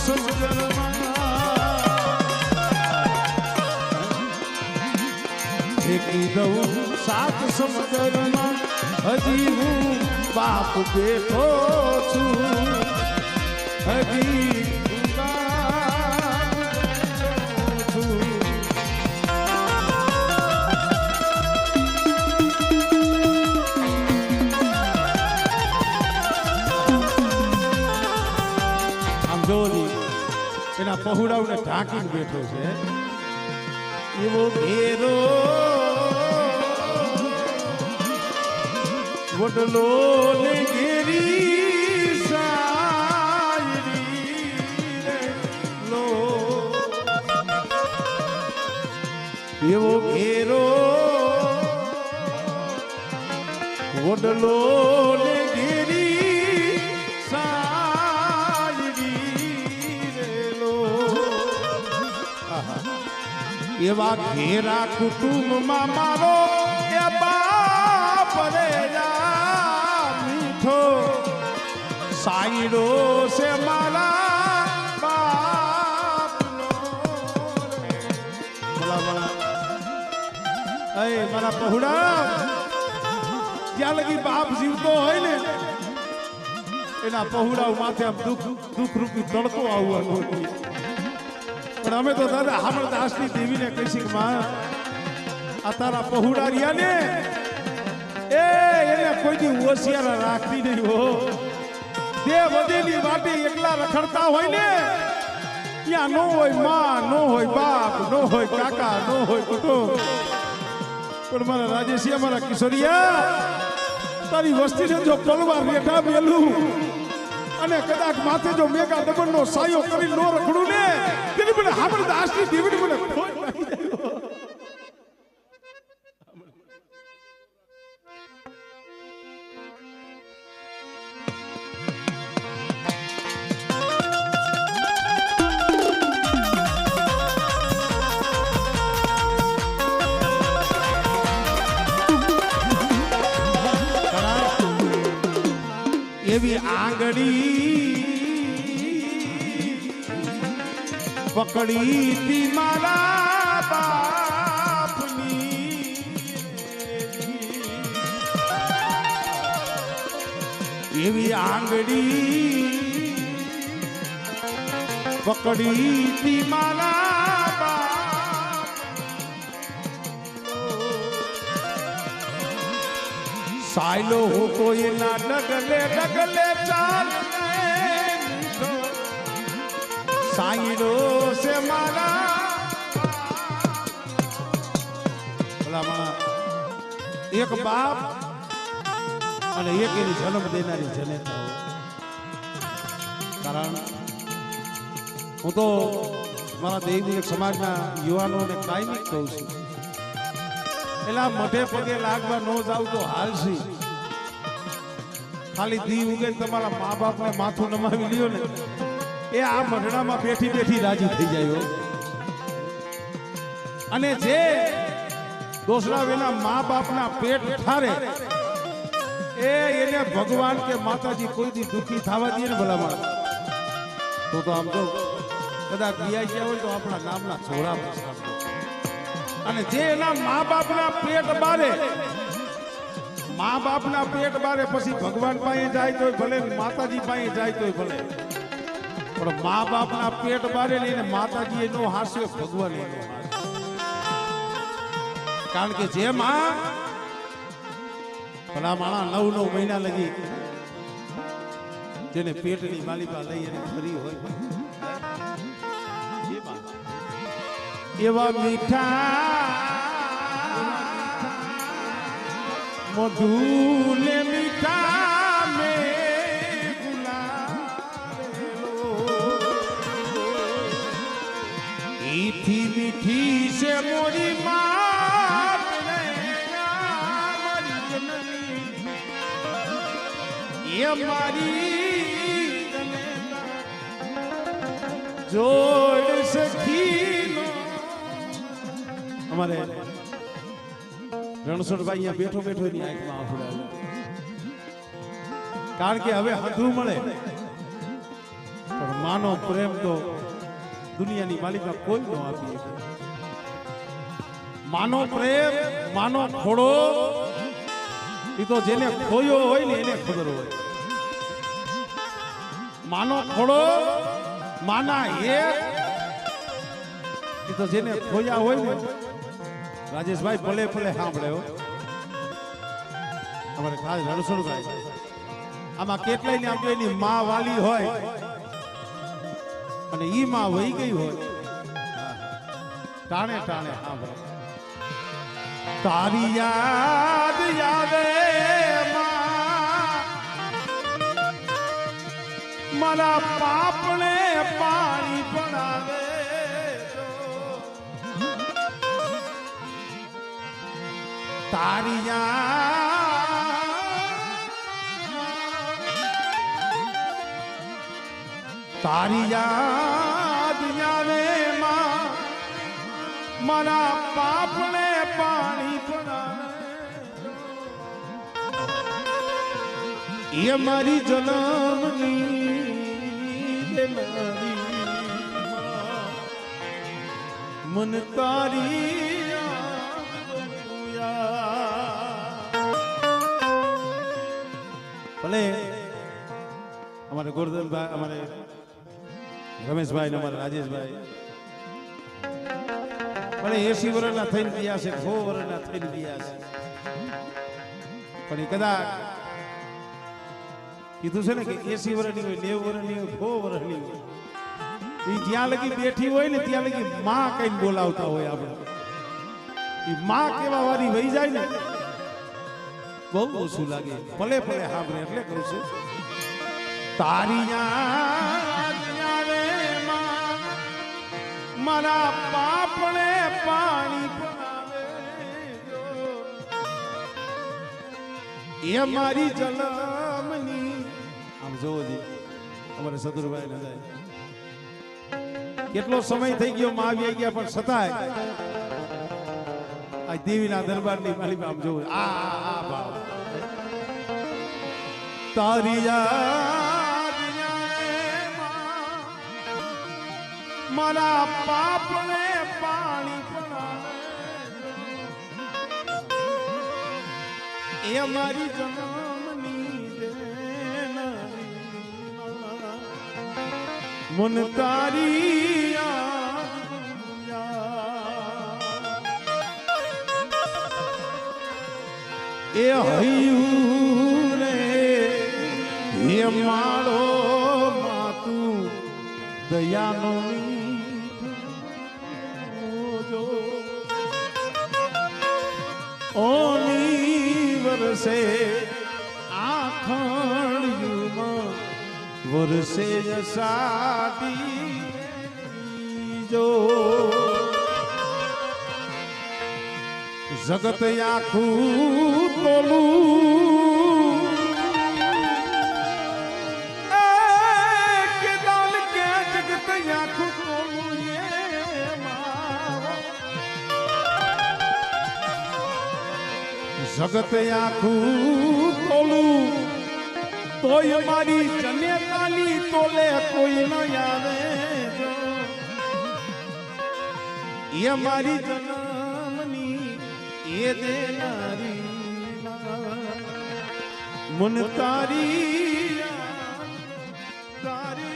સમજણમાં ફેંકી દઉં સાત સમજણમાં હજી હું બાપ બેઠો છું હજી એના પહોળાઓને ઢાંકીને બેઠો છે એવો ઘેરો વડલો ને ઘેરી સાયરી લો એવો ઘેરો વડલો ને ઘેરી એવા ઘેરા કુટુંબમાં મારો એ બાપ રે મીઠો સાયરો છે મારા બાપનો મારા પહોળા જ્યાં લગી બાપ જીવતો હોય ને એના પહોળાઓ માથે આમ દુઃખ રૂપી તડકો આવવાનું પણ અમે તો દાદા હામળદાસની દેવીને કહીશું કે માં આ તારા પહોળા રહ્યા ને એને કોઈ દી હોશિયાર રાખતી નહીં હો બે વધેલી વાટે એકલા રખડતા હોય ને ત્યાં નો હોય માં નો હોય બાપ નો હોય કાકા નો હોય કુટુંબ પણ મારા રાજેશિયા મારા કિશોરિયા તારી વસ્તીને જો પલવાર રેઠા મેલું અને કદાચ માથે જો મેઘા દબણનો સાયો કરી નો રખડું ને તેની મને હામળદાસની દેવીને મને ખોટ લાગી જાય એવી આંગળી પકડી તી મારા બાપની એવી આંગળી પકડી તી મારા બાપ સાયલો હું કોઈ ના ડગલે ચાલ સાયલો છે મારા એક બાપ અને એક એની જન્મ દેનારી જનેતાઓ કારણ હું તો મારા દેવી સમાજના યુવાનોને કાયમી કહું છું એલા મોઢે પગે લાગવા ન જાવ તો હાલશી ખાલી દી ઉગે તમારા મા બાપને માથું નમાવી લ્યો ને એ આ મઢડામાં બેઠી બેઠી રાજી થઈ જાય અને જે દોસરા વેના મા બાપના પેટ ઠારે એને ભગવાન કે માતાજી કોઈ દી દુખી થવા દે ને ભલામાં તો આમ તો કદાચ દિયા ગયા હોય તો આપણા નામના છોરા અને જે એના મા બાપના પેટ બારે પછી ભગવાન પાસે જાય તોય ભલે માતાજી પાસે જાય તોય ભલે પણ મા બાપના પેટ બારે ને એને માતાજી એનો હાસ્યો ભગવાન એનો કારણ કે જે માં ભલા માણા 9 મહિના લગી જેને પેટની માલિકા લઈ અને ફરી હોય એવા મીઠા મધુ ને મીઠા મે ગુલાલો મીઠી મીઠી છે મોરી માત રે મારી જનની એ મારી જોડ સખી અમારે રણછોડભાઈ અહીંયા બેઠો બેઠો એની આંખમાં આંસુ આવે કારણ કે હવે હંધું મળે પણ માનો પ્રેમ તો દુનિયાની માલિકા કોઈ ન આપી શકે. માનો પ્રેમ, માનો ખોડો એ તો જેને ખોયો હોય ને એને ખબર હોય. માનો ખોડો, માના એક એ તો જેને ખોયા હોય ને. રાજેશભાઈ ભલે ભલે સાંભળે હો, અમારે ખાસ રણછોડભાઈ આમાં કેટલાય ને આપણે એની માં વાલી હોય અને ઈ માં વહી ગઈ હોય, ટાણે ટાણે સાંભળે. તારી યાદ આવે મારા પાપને પાણી પડાવે. તારી યાદ આવે મારા પાપને પાણી પડાવે. એ મારી જન્મની મન તારી ભલે અમારે ગોરધનભાઈ, અમારે રમેશભાઈ ને અમારે રાજેશભાઈ ભલે 80 વર્ષના થઈને ગયા છે, 100 વર્ષના થઈને ગયા છે, પણ એ કદાચ કીધું છે ને કે 80 વર્ષની હોય, 90 વર્ષની હોય, 100 વર્ષની હોય, એ જ્યાં લગી બેઠી હોય ને ત્યાં લગી માં કઈ બોલાવતા હોય. આપણે એ માં કેવા વારી વહી જાય ને બહુ ઓછું લાગે. ભલે ભલે સાંભળે એટલે કહું છું. તારી યાદ આવે મારા પાપને પાણી પડાવે. એ મારી જન્મની આમ જોવો જી અમારે સદુરભાઈ ને જાય કેટલો સમય થઈ ગયો માં આવી ગયા, પણ છતાંય આ દેવીના દરબારની માલિકા આમ જોવું. આ ભાવ તારી યાદ મારા પાપને પાણી પડાવે. એ મારી જન્મની મન તારી એ હૈયું રે હે માળો માતું દયાનો જો ઓની વરસે આખણયુમાં વરસે સાડી જો જગત આખું તોલું કે દાલ કે જગત આખું તોલું જગત આખું તોલું તોય મારી જનેતાની તોલે કોઈ ન આવે. એ મારી જન્મની એ દેનારી મન તારી તારી